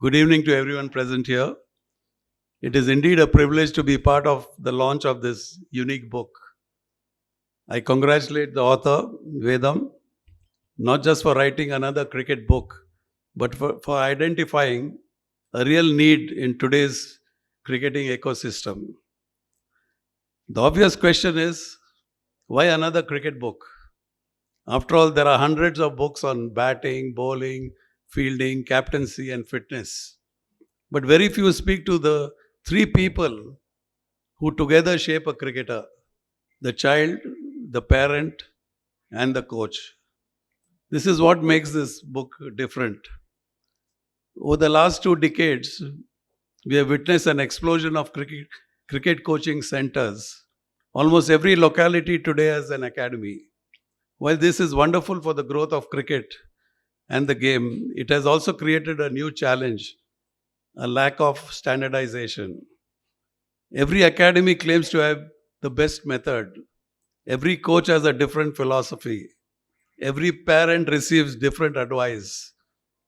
Good evening to everyone present here. It is indeed a privilege to be part of the launch of this unique book. I congratulate the author, Vedam, not just for writing another cricket book, but for identifying a real need in today's cricketing ecosystem. The obvious question is, why another cricket book? After all, there are hundreds of books on batting, bowling, fielding, captaincy, and fitness. But very few speak to the three people who together shape a cricketer: the child, the parent, and the coach. This is what makes this book different. Over the last 2 decades, we have witnessed an explosion of cricket coaching centers. Almost every locality today has an academy. While this is wonderful for the growth of cricket and the game, it has also created a new challenge: a lack of standardization. Every academy claims to have the best method. Every coach has a different philosophy. Every parent receives different advice.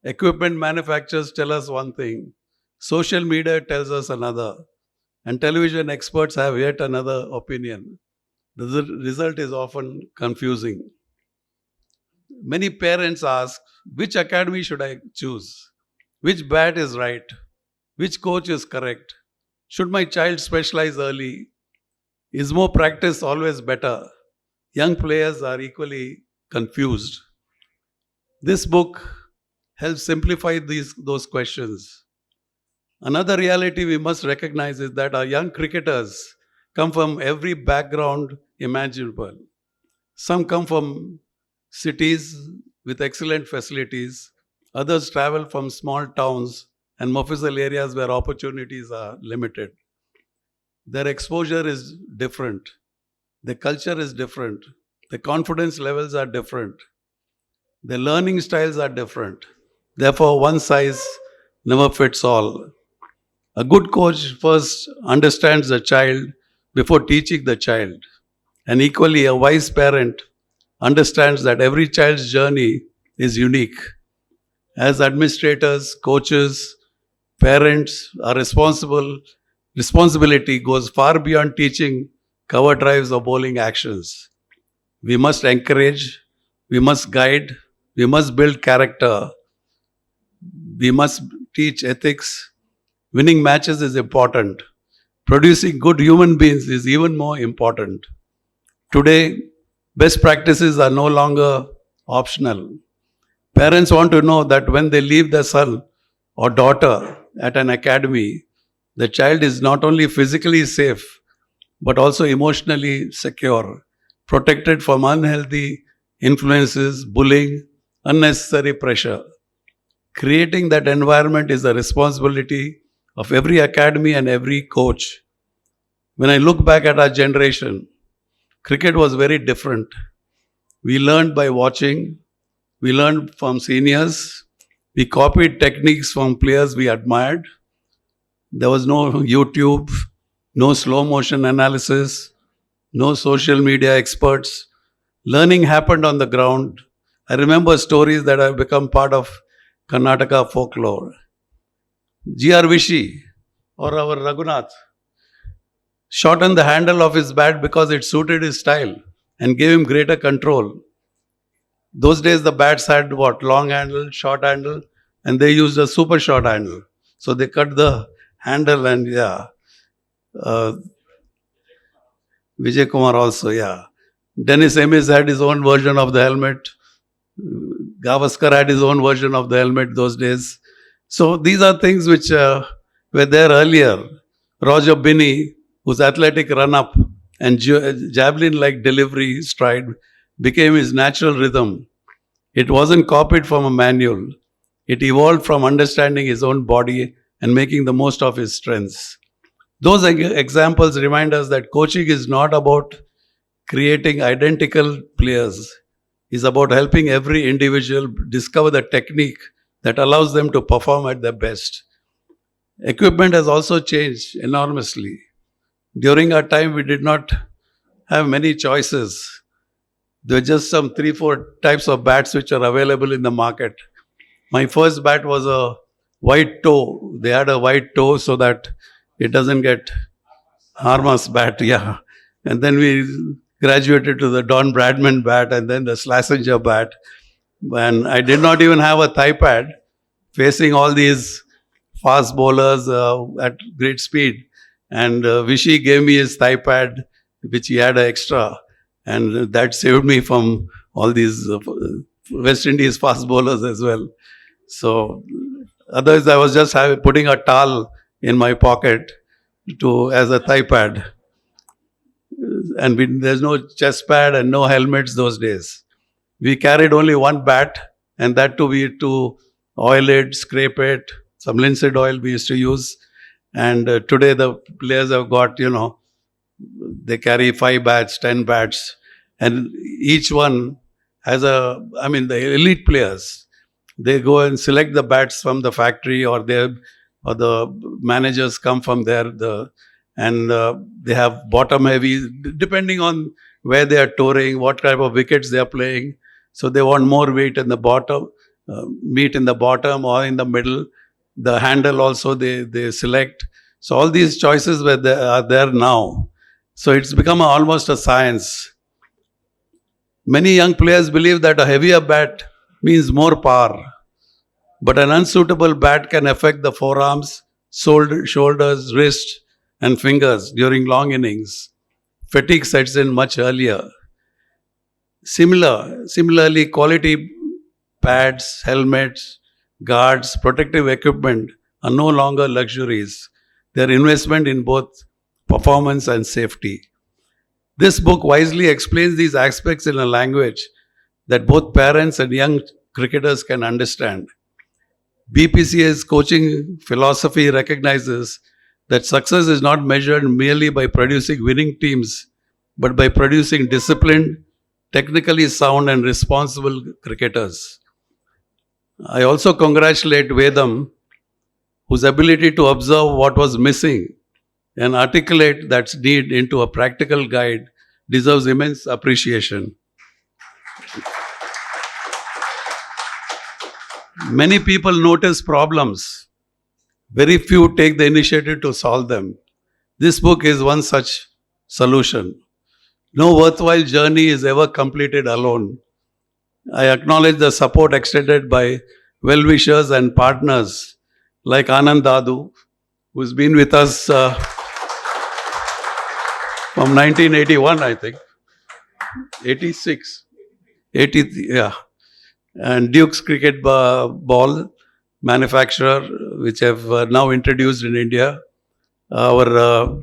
Equipment manufacturers tell us one thing, social media tells us another, and television experts have yet another opinion. The result is often confusing. Many parents ask, which academy should I choose? Which bat is right? Which coach is correct? Should my child specialize early? Is more practice always better? Young players are equally confused. This book helps simplify those questions. Another reality we must recognize is that our young cricketers come from every background imaginable. Some come from cities with excellent facilities. Others travel from small towns and mofussil areas where opportunities are limited. Their exposure is different. Their culture is different. Their confidence levels are different. Their learning styles are different. Therefore, one size never fits all. A good coach first understands the child before teaching the child. And equally, a wise parent understands that every child's journey is unique. As administrators, coaches, parents, our responsibility goes far beyond teaching cover drives or bowling actions. We must encourage, we must guide, we must build character, we must teach ethics. Winning matches is important. Producing good human beings is even more important. Today, best practices are no longer optional. Parents want to know that when they leave their son or daughter at an academy, the child is not only physically safe, but also emotionally secure, protected from unhealthy influences, bullying, unnecessary pressure. Creating that environment is the responsibility of every academy and every coach. When I look back at our generation, cricket was very different. We learned by watching, we learned from seniors, we copied techniques from players we admired. There was no YouTube, no slow motion analysis, no social media experts. Learning happened on the ground. I remember stories that have become part of Karnataka folklore. G.R. Vishi or our Raghunath shortened the handle of his bat because it suited his style and gave him greater control. Those days the bats had long handle, short handle, and they used a super short handle. So they cut the handle and Vijay Kumar also, Dennis Amiss had his own version of the helmet. Gavaskar had his own version of the helmet those days. So these are things which were there earlier. Roger Binney, whose athletic run-up and javelin-like delivery stride became his natural rhythm. It wasn't copied from a manual. It evolved from understanding his own body and making the most of his strengths. Those examples remind us that coaching is not about creating identical players. It's about helping every individual discover the technique that allows them to perform at their best. Equipment has also changed enormously. During our time, we did not have many choices. There were just some 3-4 types of bats which are available in the market. My first bat was a white toe. They had a white toe so that it doesn't get Harmas bat, yeah. And then we graduated to the Don Bradman bat and then the Schlesinger bat. And I did not even have a thigh pad facing all these fast bowlers at great speed. And Vishy gave me his thigh pad, which he had extra. And that saved me from all these West Indies fast bowlers as well. So otherwise, I was just putting a towel in my pocket as a thigh pad. And there's no chest pad and no helmets those days. We carried only one bat, and that too we had to oil it, scrape it. Some linseed oil we used to use. And today the players have got, they carry 5 bats, 10 bats. And each one has the elite players, they go and select the bats from the factory or the managers come from there. They have bottom heavy, depending on where they are touring, what type of wickets they are playing. So they want more weight in the bottom, meat in the bottom or in the middle. The handle also they select. So all these choices are there now. So it's become almost a science. Many young players believe that a heavier bat means more power. But an unsuitable bat can affect the forearms, shoulders, wrists, and fingers during long innings. Fatigue sets in much earlier. Similarly, quality pads, helmets, guards, protective equipment are no longer luxuries. They are investment in both performance and safety. This book wisely explains these aspects in a language that both parents and young cricketers can understand. BPCA's coaching philosophy recognizes that success is not measured merely by producing winning teams, but by producing disciplined, technically sound and responsible cricketers. I also congratulate Vedam, whose ability to observe what was missing and articulate that need into a practical guide deserves immense appreciation. Many people notice problems. Very few take the initiative to solve them. This book is one such solution. No worthwhile journey is ever completed alone. I acknowledge the support extended by well-wishers and partners like Anand Dadu, who's been with us from 1981, I think. 86. 80, yeah. And Duke's Cricket Ball manufacturer, which have now introduced in India. Our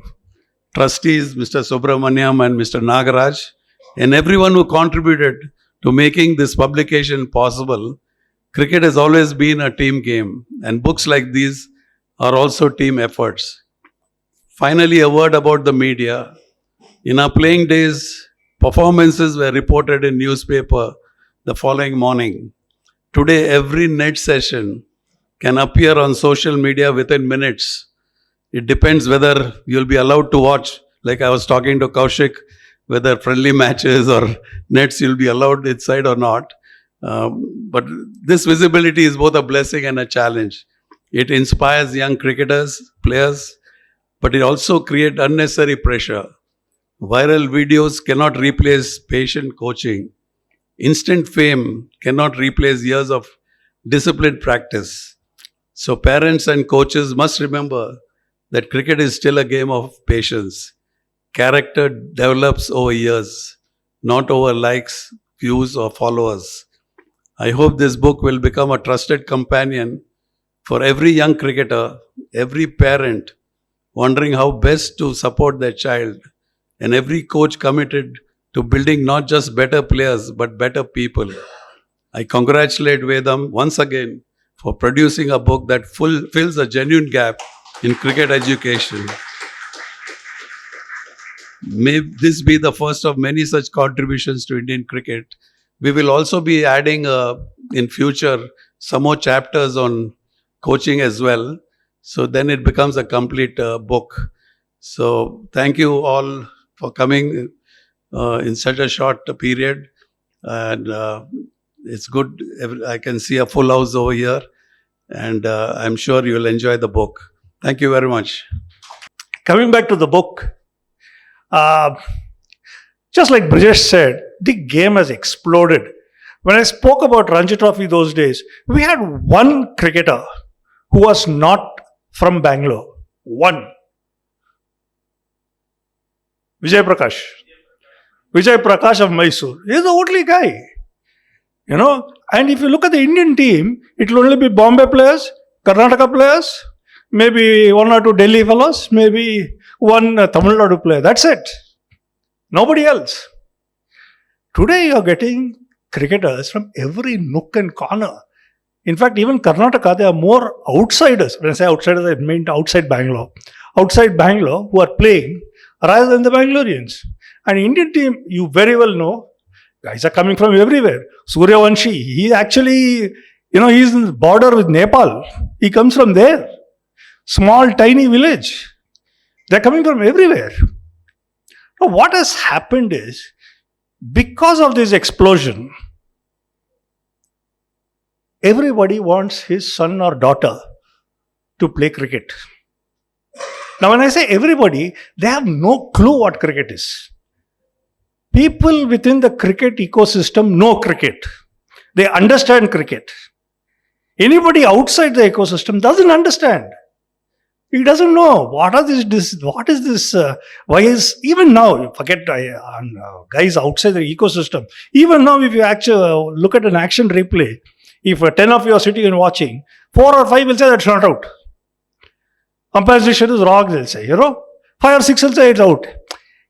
trustees, Mr. Subramaniam and Mr. Nagaraj, and everyone who contributed to making this publication possible. Cricket has always been a team game, and books like these are also team efforts. Finally, a word about the media. In our playing days, performances were reported in newspaper the following morning. Today, every net session can appear on social media within minutes. It depends whether you'll be allowed to watch, like I was talking to Kaushik, whether friendly matches or nets you'll be allowed inside or not. But this visibility is both a blessing and a challenge. It inspires young cricketers, players, but it also creates unnecessary pressure. Viral videos cannot replace patient coaching. Instant fame cannot replace years of disciplined practice. So parents and coaches must remember that cricket is still a game of patience. Character develops over years, not over likes, views, or followers. I hope this book will become a trusted companion for every young cricketer, every parent wondering how best to support their child, and every coach committed to building not just better players but better people. I congratulate Vedam once again for producing a book that fills a genuine gap in cricket education. May this be the first of many such contributions to Indian cricket. We will also be adding in future some more chapters on coaching as well. So then it becomes a complete book. So thank you all for coming in such a short period. And it's good. I can see a full house over here. and I'm sure you'll enjoy the book. Thank you very much. Coming back to the book, just like Brijesh said, the game has exploded. When I spoke about Ranji Trophy those days, we had one cricketer who was not from Bangalore. One. Vijay Prakash. Vijay Prakash of Mysore. He's the only guy. You know, and if you look at the Indian team, it will only be Bombay players, Karnataka players, maybe one or two Delhi fellows, maybe one Tamil Nadu player. That's it. Nobody else. Today you are getting cricketers from every nook and corner. In fact, even Karnataka, there are more outsiders. When I say outsiders, I mean outside Bangalore. Outside Bangalore who are playing rather than the Bangaloreans. And Indian team, you very well know, guys are coming from everywhere. Suryavanshi, he actually, he's in the border with Nepal. He comes from there. Small, tiny village. They're coming from everywhere. Now, what has happened is, because of this explosion, everybody wants his son or daughter to play cricket. Now, when I say everybody, they have no clue what cricket is. People within the cricket ecosystem know cricket. They understand cricket. Anybody outside the ecosystem doesn't understand. He doesn't know what is this, why is, even now, forget guys outside the ecosystem, even now if you actually look at an action replay, if 10 of you are sitting and watching, 4 or 5 will say that's not out. Umpire's decision is wrong, they'll say, 5 or 6 will say it's out.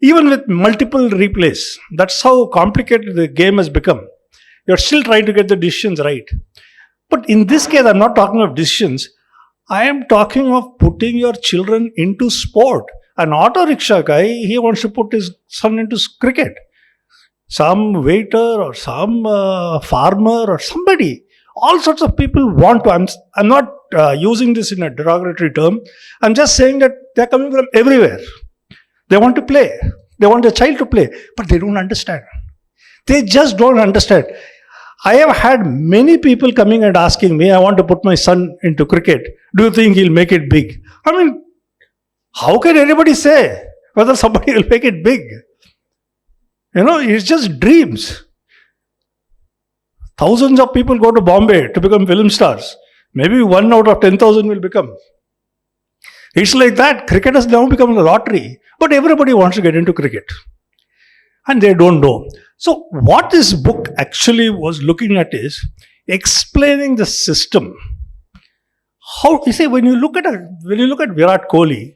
Even with multiple replays, that's how complicated the game has become. You're still trying to get the decisions right. But in this case, I'm not talking of decisions. I am talking of putting your children into sport. An auto rickshaw guy, he wants to put his son into cricket. Some waiter or some farmer or somebody. All sorts of people want to. I'm not using this in a derogatory term. I'm just saying that they're coming from everywhere. They want to play. They want their child to play. But they don't understand. They just don't understand. I have had many people coming and asking me, I want to put my son into cricket. Do you think he'll make it big? I mean, how can anybody say whether somebody will make it big? It's just dreams. Thousands of people go to Bombay to become film stars. Maybe 1 out of 10,000 will become. It's like that. Cricket has now become a lottery. But everybody wants to get into cricket. And they don't know. So what this book actually was looking at is explaining the system. How you say when you look at Virat Kohli,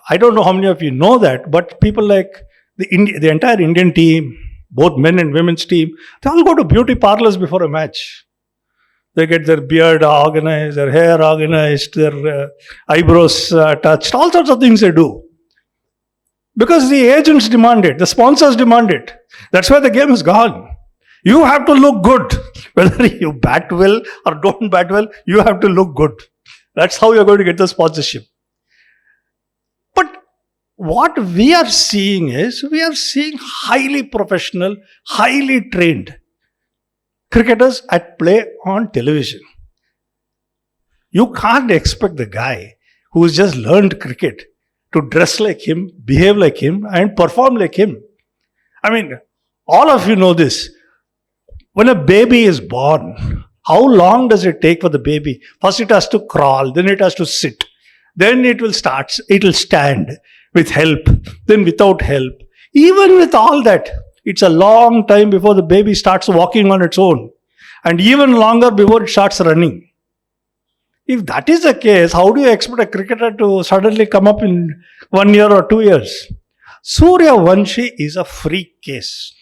I don't know how many of you know that, but people like the entire Indian team, both men and women's team, they all go to beauty parlors before a match. They get their beard organized, their hair organized, their eyebrows touched, all sorts of things they do. Because the agents demand it, the sponsors demand it. That's where the game is gone. You have to look good. Whether you bat well or don't bat well, you have to look good. That's how you're going to get the sponsorship. But what we are seeing is, we are seeing highly professional, highly trained cricketers at play on television. You can't expect the guy who's just learned cricket to dress like him, behave like him, and perform like him. I mean, all of you know this. When a baby is born, how long does it take for the baby? First it has to crawl, then it has to sit. Then it will stand with help, then without help. Even with all that, it's a long time before the baby starts walking on its own. And even longer before it starts running. If that is the case, how do you expect a cricketer to suddenly come up in 1 year or 2 years? Suryavanshi is a freak case.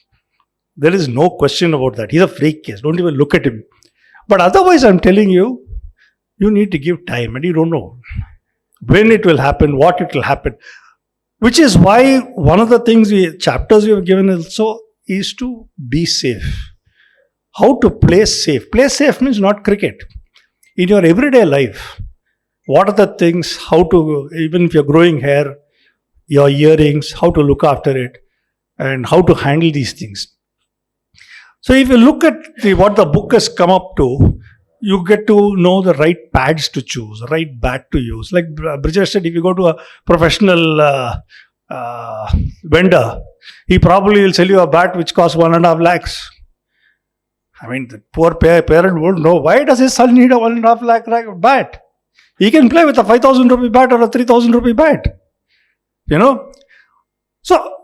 There is no question about that. He's a freak case. Don't even look at him. But otherwise, I'm telling you, you need to give time and you don't know when it will happen, what it will happen. Which is why one of the chapters we have given also is to be safe. How to play safe. Play safe means not cricket. In your everyday life, what are the things, how to, even if you're growing hair, your earrings, how to look after it, and how to handle these things. So if you look at what the book has come up to, you get to know the right pads to choose, right bat to use. Like Brijesh said, if you go to a professional vendor, he probably will sell you a bat which costs 1.5 lakhs. I mean, the poor parent won't know, why does his son need a 1.5 lakh bat? He can play with a 5,000 rupee bat or a 3,000 rupee bat. So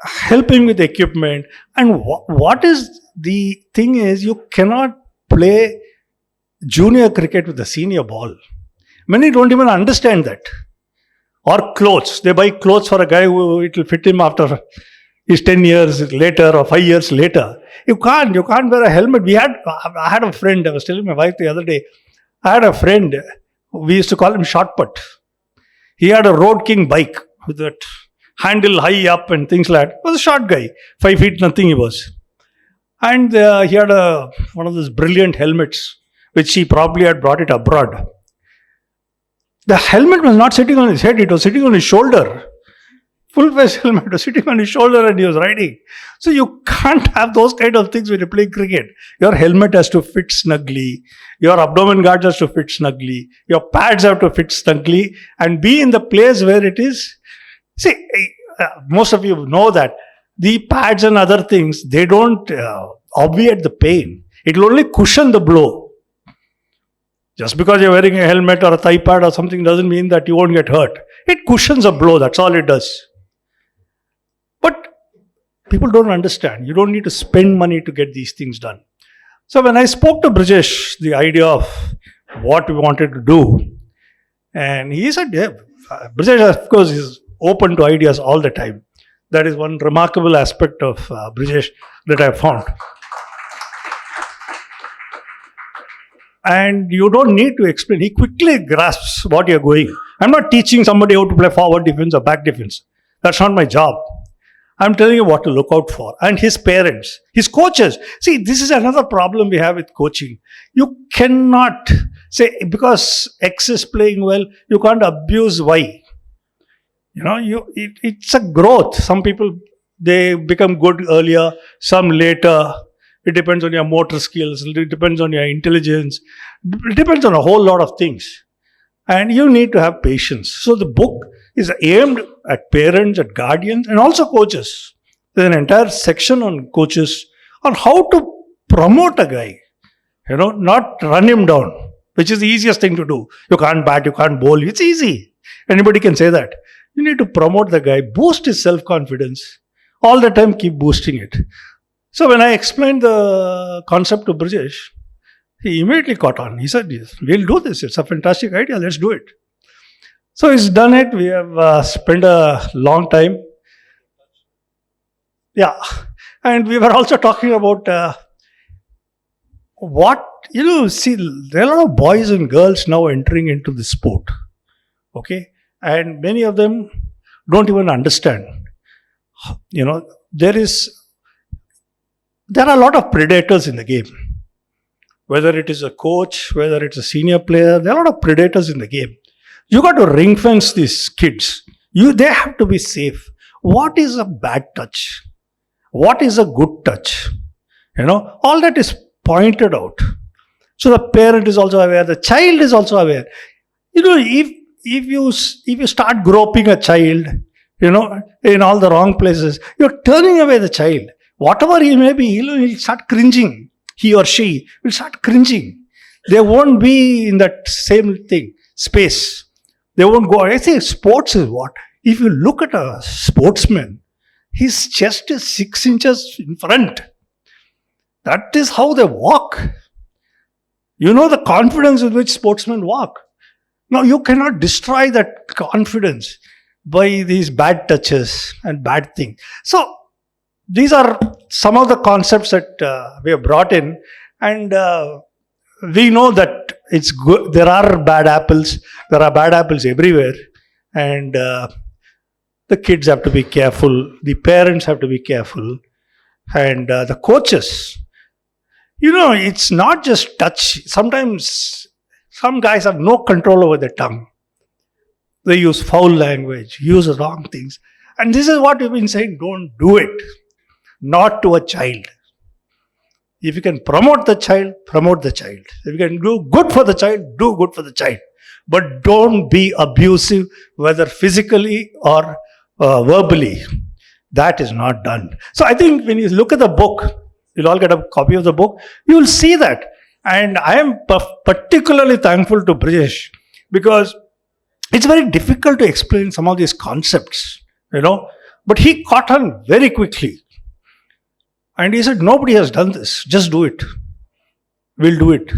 help him with equipment. And what is the thing is, you cannot play junior cricket with a senior ball. Many don't even understand that. Or clothes. They buy clothes for a guy who it will fit him after his 10 years later or 5 years later. You can't wear a helmet. I had a friend, I was telling my wife the other day, I had a friend, we used to call him Short Put. He had a Road King bike with that handle high up and things like that. He was a short guy, 5 feet nothing he was. And he had one of those brilliant helmets, which he probably had brought it abroad. The helmet was not sitting on his head, it was sitting on his shoulder. Full face helmet was sitting on his shoulder and he was riding. So you can't have those kind of things when you play cricket. Your helmet has to fit snugly. Your abdomen guards has to fit snugly. Your pads have to fit snugly and be in the place where it is. See, most of you know that the pads and other things, they don't obviate the pain. It will only cushion the blow. Just because you're wearing a helmet or a thigh pad or something doesn't mean that you won't get hurt. It cushions a blow, that's all it does. But people don't understand. You don't need to spend money to get these things done. So when I spoke to Brijesh, the idea of what we wanted to do, and he said, yeah, Brijesh, of course, is open to ideas all the time. That is one remarkable aspect of Brijesh that I found. And you don't need to explain. He quickly grasps what you're going. I'm not teaching somebody how to play forward defense or back defense. That's not my job. I'm telling you what to look out for. And his parents, his coaches. See, this is another problem we have with coaching. You cannot say, because X is playing well, you can't abuse Y. It's a growth. Some people, they become good earlier, some later. It depends on your motor skills. It depends on your intelligence. It depends on a whole lot of things. And you need to have patience. So the book is aimed at parents, at guardians, and also coaches. There's an entire section on coaches, on how to promote a guy. Not run him down, which is the easiest thing to do. You can't bat, you can't bowl. It's easy. Anybody can say that. You need to promote the guy, boost his self-confidence. All the time keep boosting it. So when I explained the concept to Brijesh, he immediately caught on. He said, yes, we'll do this. It's a fantastic idea. Let's do it. So he's done it. We have spent a long time. Yeah. And we were also talking about see, there are a lot of boys and girls now entering into the sport. Okay. And many of them don't even understand. There are a lot of predators in the game. Whether it is a coach, whether it's a senior player, there are a lot of predators in the game. You got to ring fence these kids. They have to be safe. What is a bad touch? What is a good touch? All that is pointed out. So the parent is also aware, the child is also aware. If you start groping a child, in all the wrong places, you're turning away the child. Whatever he may be, he'll start cringing. He or she will start cringing. They won't be in that same space. They won't go. I say sports is what? If you look at a sportsman, his chest is 6 inches in front. That is how they walk. The confidence with which sportsmen walk. Now, you cannot destroy that confidence by these bad touches and bad things. So, these are some of the concepts that we have brought in, and we know that it's good. There are bad apples. There are bad apples everywhere, and the kids have to be careful. The parents have to be careful, and the coaches. It's not just touch. Sometimes some guys have no control over their tongue. They use foul language, use wrong things, and this is what we've been saying. Don't do it. Not to a child. If you can promote the child, promote the child. If you can do good for the child, do good for the child. But don't be abusive, whether physically or verbally. That is not done. So I think when you look at the book, you'll all get a copy of the book, you will see that. And I am particularly thankful to Brijesh, because it's very difficult to explain some of these concepts, but he caught on very quickly. And he said, nobody has done this. Just do it. We'll do it.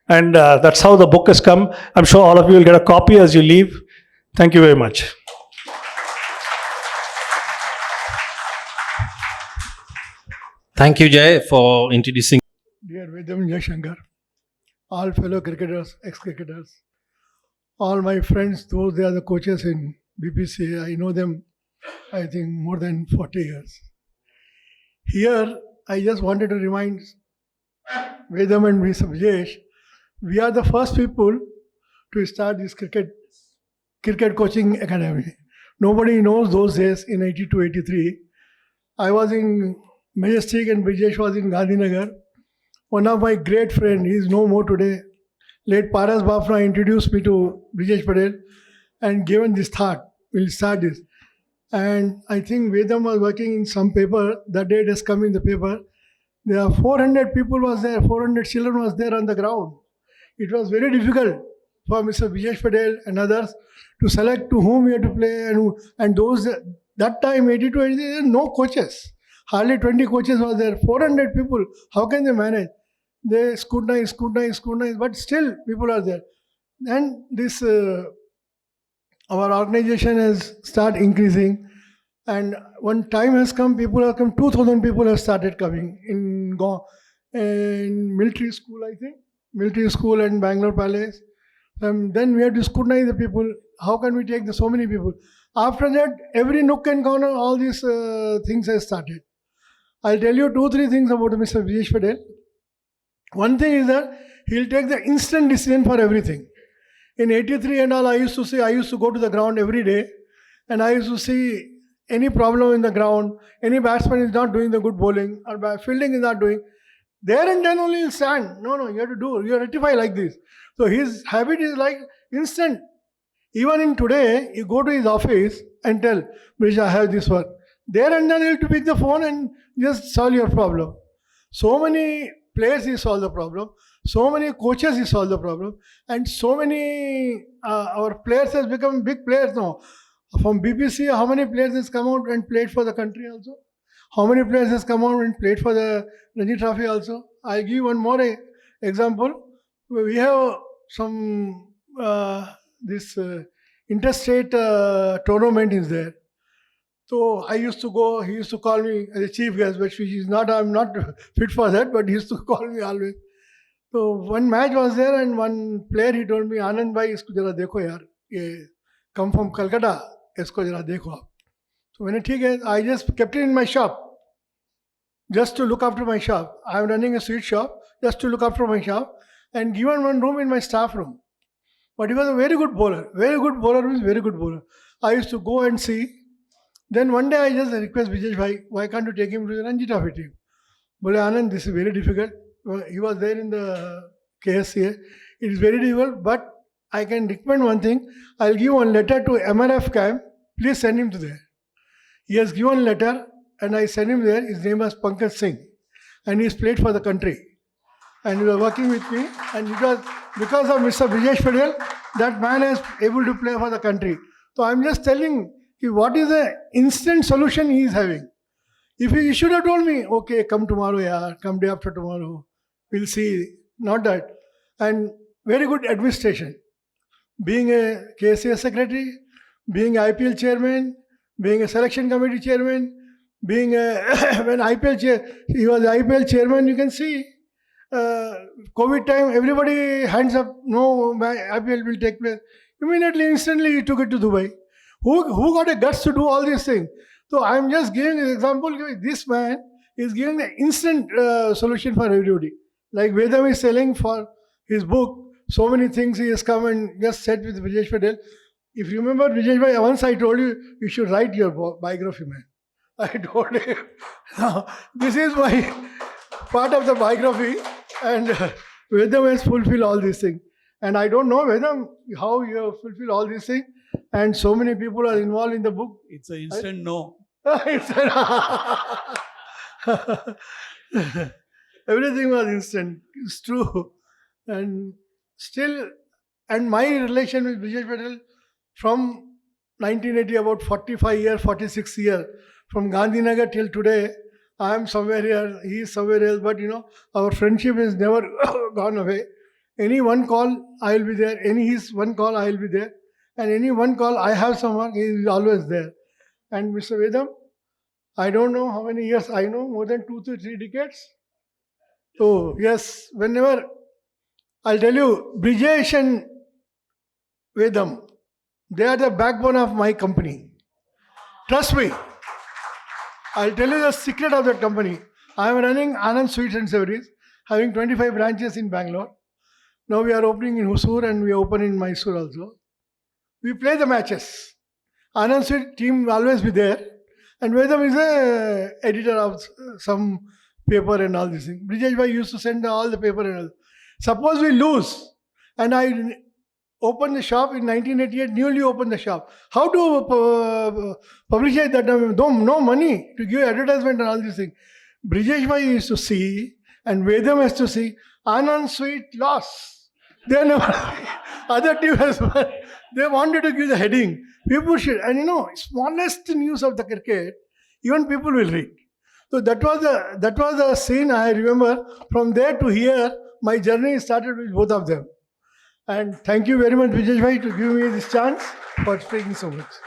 And that's how the book has come. I'm sure all of you will get a copy as you leave. Thank you very much. Thank you, Jay, for introducing. Dear Vedam Shankar, all fellow cricketers, ex-cricketers, all my friends, those they are the coaches in BPCA, I know them, I think, more than 40 years. Here, I just wanted to remind Vedam and Mr. Brijesh, we are the first people to start this cricket coaching academy. Nobody knows those days in 82, 83. I was in Majestic and Brijesh was in Gandhinagar. One of my great friends, he is no more today, late Paras Bafna, introduced me to Brijesh Patil and given this thought, we'll start this. And I think Vedam was working in some paper, that day it has come in the paper. There are 400 people was there, 400 children was there on the ground. It was very difficult for Mr. Brijesh Patil and others to select to whom we had to play, and those, that time, 82, 83, there were no coaches. Hardly 20 coaches was there, 400 people. How can they manage? They scrutinize, but still people are there. And this, our organization has started increasing. And one time has come, people have come, 2,000 people have started coming in military school, I think. Military school and Bangalore Palace. Then we have to scrutinize the people. How can we take so many people? After that, every nook and corner, all these things have started. I'll tell you 2-3 things about Mr. Brijesh Patil. One thing is that he'll take the instant decision for everything. In 83 and all, I used to go to the ground every day, and I used to see any problem in the ground, any batsman is not doing the good bowling, or fielding is not doing, there and then only he'll stand. No, you have to do, you rectify like this. So his habit is like instant. Even in today, you go to his office and tell, Brijesh, I have this work. There and then he'll pick the phone and just solve your problem. So many players he solve the problem. So many coaches he solve the problem. And so many, our players has become big players now. From BPCA, how many players has come out and played for the country also? How many players has come out and played for the Ranji Trophy also? I'll give one more example. We have some, this interstate tournament is there. So I used to go, he used to call me as a chief guest, but I'm not fit for that, but he used to call me always. So one match was there and one player, he told me, Anand bhai, isko jara dekho yaar, ye come from Calcutta, isko jara dekho aap. So when I just kept it in my shop, just to look after my shop. I'm running a sweet shop, just to look after my shop, and given one room in my staff room. But he was a very good bowler. Very good bowler means very good bowler. I used to go and see. Then one day I just request Brijesh bhai, why can't you take him to the Ranji Trophy team? Bole, Anand, this is very difficult. He was there in the KSCA. It is very difficult, but I can recommend one thing. I'll give one letter to MRF camp. Please send him to there. He has given a letter and I sent him there. His name was Pankaj Singh. And he's played for the country. And he was working with me. And it was because of Mr. Brijesh Patil, that man is able to play for the country. So I'm just telling you what is the instant solution he is having. If he should have told me, okay, come tomorrow, yaar, come day after tomorrow, we'll see. Not that. And very good administration. Being a KCA secretary, being IPL chairman, being a selection committee chairman, being a when IPL he was the IPL chairman, you can see. COVID time, everybody hands up, no, IPL will take place. Immediately, instantly, he took it to Dubai. Who got a guts to do all these things? So I'm just giving an example. This man is giving an instant solution for everybody. Like Vedam is selling for his book, so many things he has come and just said with Brijesh Patil. If you remember, Brijesh bhai, once I told you, you should write your biography, man. I told him, no, this is my part of the biography, and Vedam has fulfilled all these things. And I don't know, Vedam, how you have fulfilled all these things, and so many people are involved in the book. It's an instant no. Everything was instant. It's true. And still, and my relation with Brijesh Patil from 1980, about 45 years, 46 years, from Gandhinagar till today, I am somewhere here, he is somewhere else, but our friendship has never gone away. Any one call, I will be there. Any his one call, I will be there. And any one call, I have someone, he is always there. And Mr. Vedam, I don't know how many years, I know more than 2 to 3 decades. Oh, yes, whenever, I'll tell you, Brijesh and Vedam, they are the backbone of my company. Trust me. I'll tell you the secret of that company. I am running Anand Sweets and Savories, having 25 branches in Bangalore. Now we are opening in Hosur and we open in Mysore also. We play the matches. Anand Sweet team will always be there. And Vedam is a editor of some paper and all these things. Brijesh Bhai used to send all the paper and all. Suppose we lose, and I opened the shop in 1988, newly opened the shop. How to publicize that? No money to give advertisement and all these things. Brijesh Bhai used to see, and Vedam has to see, Anand Sweet loss. They never, other team has won. They wanted to give the heading. People should, and smallest news of the cricket, even people will read. So that was the scene I remember. From there to here, my journey started with both of them. And thank you very much, Brijesh Bhai, to give me this chance for speaking so much.